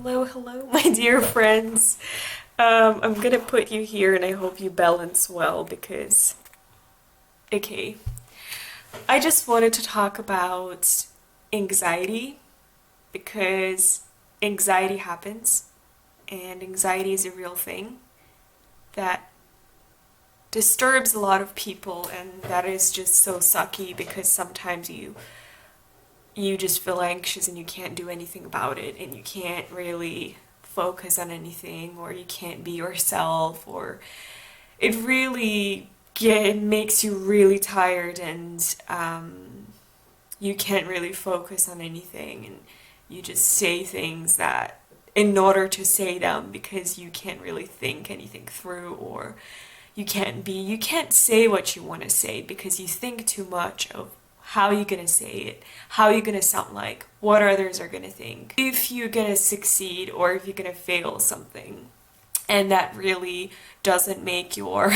Hello, hello, my dear friends. I'm gonna put you here and I hope you balance well because, okay, I just wanted to talk about anxiety because anxiety happens and anxiety is a real thing that disturbs a lot of people, and that is just so sucky because sometimes you just feel anxious and you can't do anything about it and you can't really focus on anything, or you can't be yourself, or it really makes you really tired, and you can't really focus on anything, and you just say things that in order to say them because you can't really think anything through, or you can't say what you want to say because you think too much of how you're gonna say it, how you're gonna sound like, what others are gonna think, if you're gonna succeed or if you're gonna fail something. And that really doesn't make your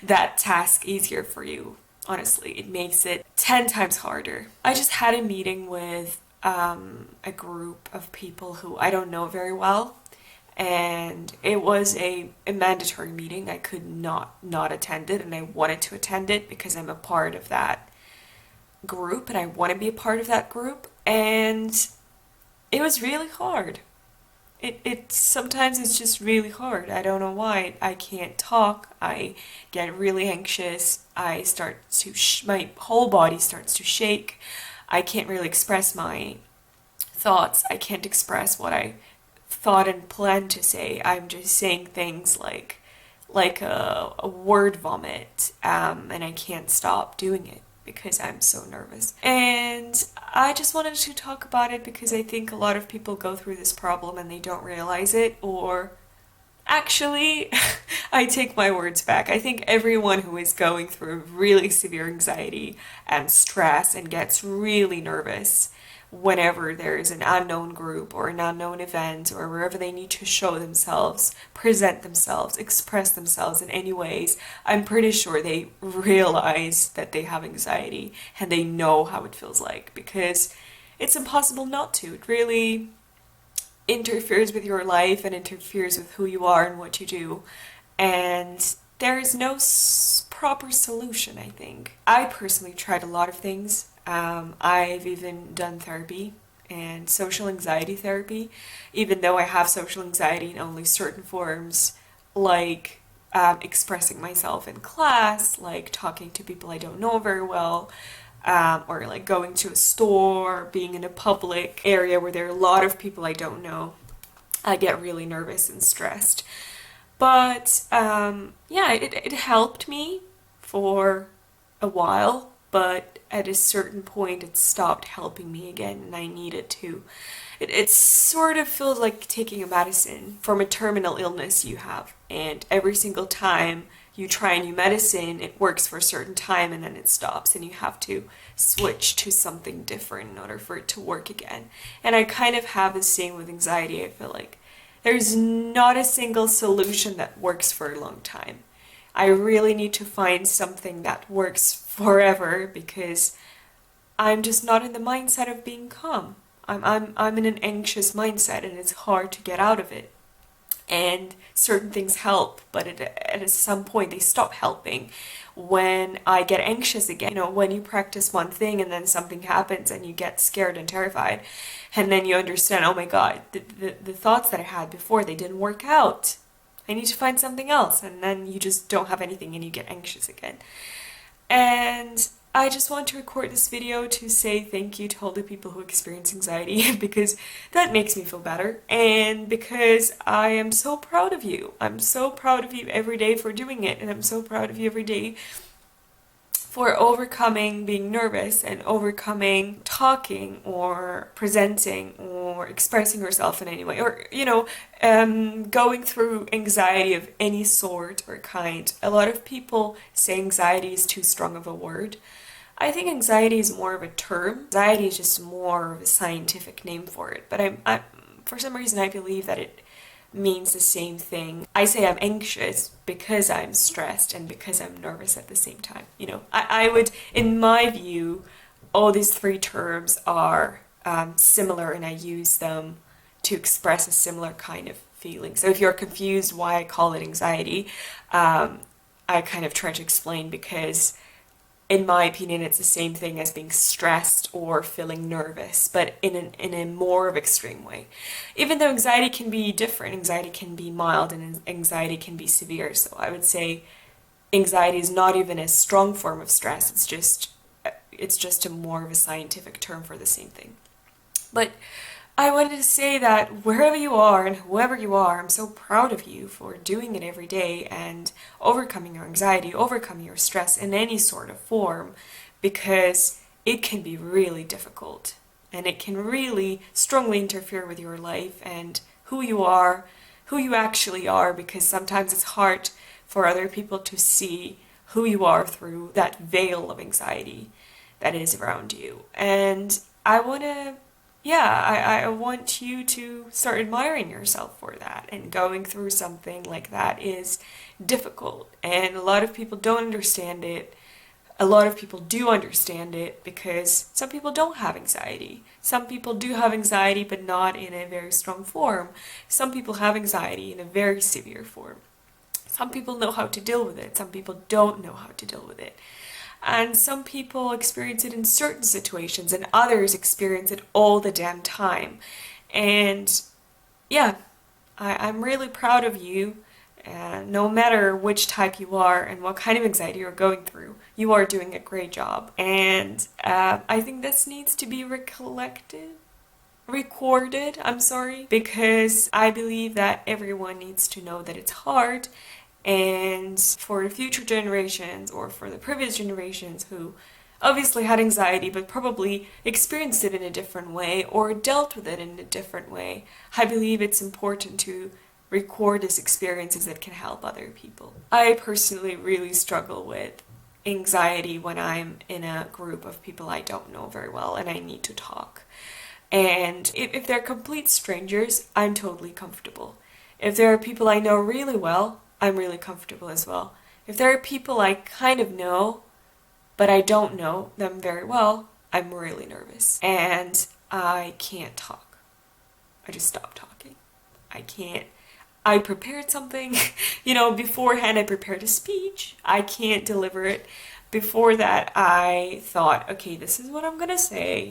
that task easier for you. Honestly, it makes it 10 times harder. I just had a meeting with a group of people who I don't know very well, and it was a mandatory meeting. I could not attend it, and I wanted to attend it because I'm a part of that group and I want to be a part of that group, and it was really hard. It sometimes it's just really hard. I don't know why. I can't talk. I get really anxious. My whole body starts to shake. I can't really express my thoughts. I can't express what I thought and planned to say. I'm just saying things like a word vomit, and I can't stop doing it because I'm so nervous. And I just wanted to talk about it because I think a lot of people go through this problem and they don't realize it, or actually, I take my words back. I think everyone who is going through really severe anxiety and stress and gets really nervous whenever there is an unknown group or an unknown event or wherever they need to show themselves, present themselves, express themselves in any ways, I'm pretty sure they realize that they have anxiety and they know how it feels like, because it's impossible not to. It really interferes with your life and interferes with who you are and what you do. And there is no proper solution, I think. I personally tried a lot of things. I've even done therapy and social anxiety therapy, even though I have social anxiety in only certain forms, like expressing myself in class, like talking to people I don't know very well, or like going to a store, being in a public area where there are a lot of people I don't know. I get really nervous and stressed. But yeah, it helped me for a while, but at a certain point it stopped helping me again, and I needed to. It sort of feels like taking a medicine from a terminal illness you have, and every single time you try a new medicine, it works for a certain time and then it stops, and you have to switch to something different in order for it to work again. And I kind of have the same with anxiety. I feel like there's not a single solution that works for a long time. I really need to find something that works forever because I'm just not in the mindset of being calm. I'm in an anxious mindset and it's hard to get out of it. And certain things help, but at some point they stop helping when I get anxious again. You know, when you practice one thing and then something happens and you get scared and terrified, and then you understand, oh my God, the thoughts that I had before, they didn't work out. I need to find something else, and then you just don't have anything and you get anxious again. And I just want to record this video to say thank you to all the people who experience anxiety because that makes me feel better, and because I am so proud of you. I'm so proud of you every day for doing it, and I'm so proud of you every day for overcoming being nervous and overcoming talking or presenting or expressing yourself in any way, or going through anxiety of any sort or kind. A lot of people say anxiety is too strong of a word. I think anxiety is more of a term. Anxiety is just more of a scientific name for it, but I for some reason I believe that it means the same thing. I say I'm anxious because I'm stressed and because I'm nervous at the same time. I would, in my view, all these three terms are similar, and I use them to express a similar kind of feeling. So if you're confused why I call it anxiety, I kind of try to explain because in my opinion, it's the same thing as being stressed or feeling nervous, but in a more of extreme way. Even though anxiety can be different, anxiety can be mild and anxiety can be severe. So I would say anxiety is not even a strong form of stress. It's just a more of a scientific term for the same thing. But I wanted to say that wherever you are and whoever you are, I'm so proud of you for doing it every day and overcoming your anxiety, overcoming your stress in any sort of form, because it can be really difficult and it can really strongly interfere with your life and who you are, who you actually are, because sometimes it's hard for other people to see who you are through that veil of anxiety that is around you. And I want to I want you to start admiring yourself for that. And going through something like that is difficult. And a lot of people don't understand it. A lot of people do understand it because some people don't have anxiety. Some people do have anxiety, but not in a very strong form. Some people have anxiety in a very severe form. Some people know how to deal with it. Some people don't know how to deal with it. And some people experience it in certain situations, and others experience it all the damn time. And yeah, I'm really proud of you. And no matter which type you are and what kind of anxiety you're going through, you are doing a great job. And I think this needs to be recorded, because I believe that everyone needs to know that it's hard, and for future generations or for the previous generations who obviously had anxiety but probably experienced it in a different way or dealt with it in a different way, I believe it's important to record these experiences that can help other people. I personally really struggle with anxiety when I'm in a group of people I don't know very well and I need to talk. And if they're complete strangers, I'm totally comfortable. If there are people I know really well, I'm really comfortable as well. If there are people I kind of know, but I don't know them very well, I'm really nervous. And I can't talk. I just stop talking. I can't. I prepared something, beforehand I prepared a speech. I can't deliver it. Before that, I thought, okay, this is what I'm gonna say,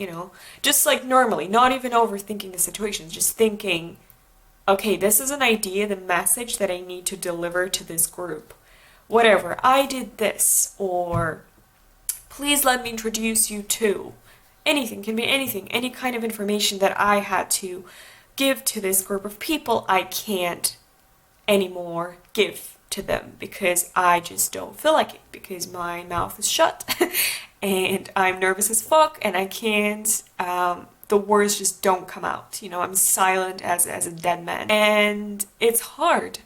just like normally, not even overthinking the situation, just thinking, okay, this is an idea, the message that I need to deliver to this group. Whatever, I did this, or please let me introduce you to. Anything, can be anything, any kind of information that I had to give to this group of people, I can't anymore give to them because I just don't feel like it, because my mouth is shut and I'm nervous as fuck and I can't, the words just don't come out. I'm silent as a dead man. And it's hard.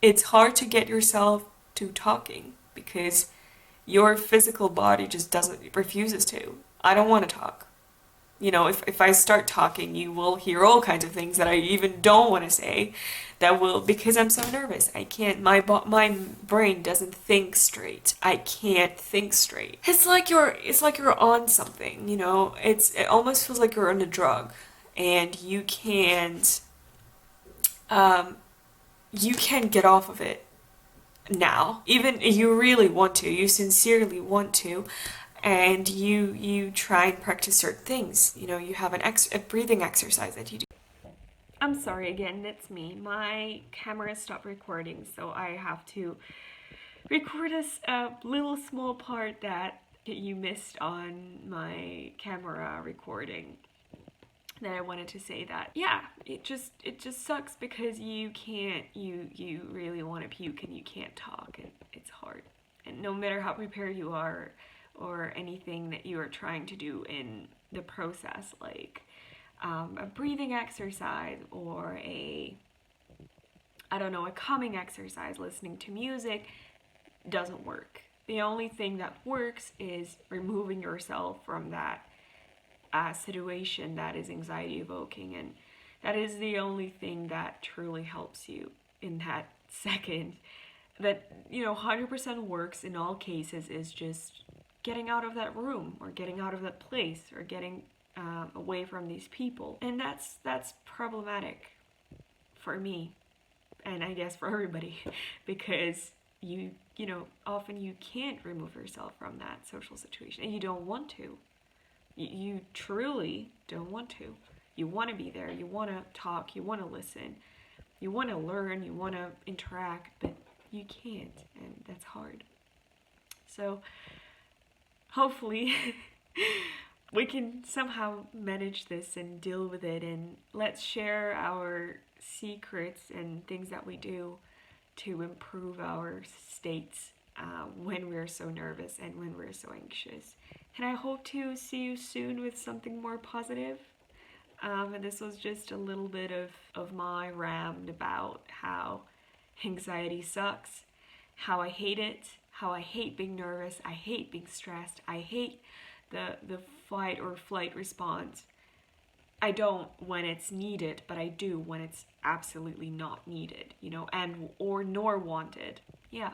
It's hard to get yourself to talking because your physical body just refuses to. I don't want to talk. If I start talking, you will hear all kinds of things that I even don't want to say because I'm so nervous. I can't, my brain doesn't think straight. I can't think straight. It's like you're on something, it almost feels like you're on a drug and you can't get off of it now. Even you really want to, you sincerely want to, and you try and practice certain things. You have a breathing exercise that you do. I'm sorry again, it's me. My camera stopped recording, so I have to record a little small part that you missed on my camera recording. Then I wanted to say that, yeah, it just sucks because you really want to puke and you can't talk, and it's hard. And no matter how prepared you are or anything that you are trying to do in the process, like a breathing exercise or a calming exercise, listening to music, doesn't work. The only thing that works is removing yourself from that situation that is anxiety evoking, and that is the only thing that truly helps you in that second. That 100% works in all cases is just getting out of that room or getting out of that place or getting away from these people, and that's problematic for me, and I guess for everybody, because you know, often you can't remove yourself from that social situation, and you don't want to. You truly don't want to. You want to be there. You want to talk. You want to listen. You want to learn. You want to interact, but you can't, and that's hard. So hopefully we can somehow manage this and deal with it, and let's share our secrets and things that we do to improve our states when we're so nervous and when we're so anxious. And I hope to see you soon with something more positive. And this was just a little bit of my rant about how anxiety sucks, how I hate it, how I hate being nervous, I hate being stressed, I hate the fight or flight response. I don't when it's needed, but I do when it's absolutely not needed, you know, and or nor wanted. Yeah.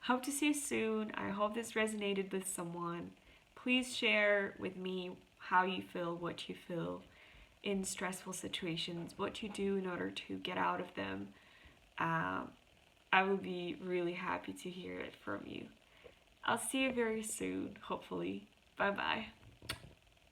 Hope to see you soon. I hope this resonated with someone. Please share with me how you feel, what you feel in stressful situations, what you do in order to get out of them. I will be really happy to hear it from you. I'll see you very soon, hopefully. Bye bye.